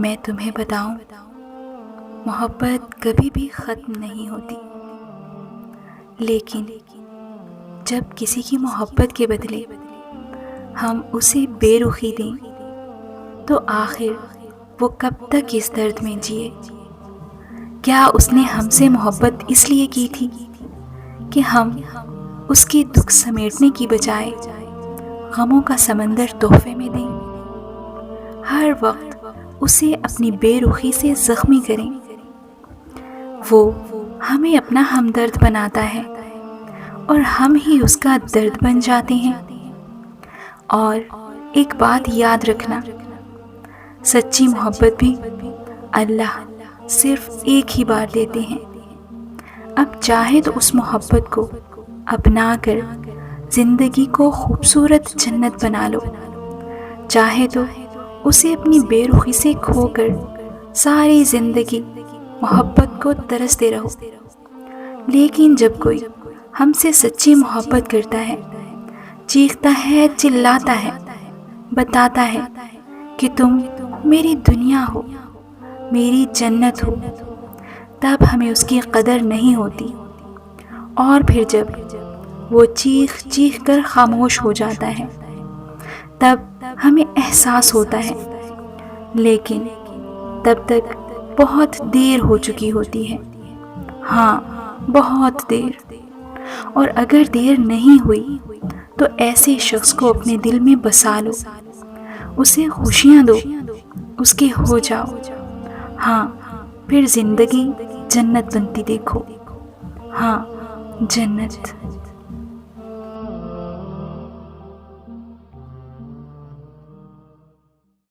मैं तुम्हें बताऊं, मोहब्बत कभी भी ख़त्म नहीं होती, लेकिन जब किसी की मोहब्बत के बदले हम उसे बेरुखी दें तो आखिर वो कब तक इस दर्द में जिए। क्या उसने हमसे मोहब्बत इसलिए की थी कि हम उसके दुख समेटने की बजाय गमों का समंदर तोहफे में दें, हर वक्त उसे अपनी बेरुखी से ज़ख्मी करें। वो हमें अपना हमदर्द बनाता है और हम ही उसका दर्द बन जाते हैं। और एक बात याद रखना, सच्ची मोहब्बत भी अल्लाह सिर्फ एक ही बार देते हैं। अब चाहे तो उस मोहब्बत को अपना कर ज़िंदगी को खूबसूरत जन्नत बना लो, चाहे तो उसे अपनी बेरुखी से खोकर सारी ज़िंदगी मोहब्बत को तरसते रहो। लेकिन जब कोई हमसे सच्ची मोहब्बत करता है, चीखता है, चिल्लाता है, बताता है कि तुम मेरी दुनिया हो, मेरी जन्नत हो, तब हमें उसकी कदर नहीं होती। और फिर जब वो चीख चीख कर खामोश हो जाता है, तब हमें एहसास होता है, लेकिन तब तक बहुत देर हो चुकी होती है। हाँ, बहुत देर। और अगर देर नहीं हुई तो ऐसे शख्स को अपने दिल में बसा लो, उसे खुशियाँ दो, उसके हो जाओ। हाँ, फिर ज़िंदगी जन्नत बनती देखो। हाँ, जन्नत।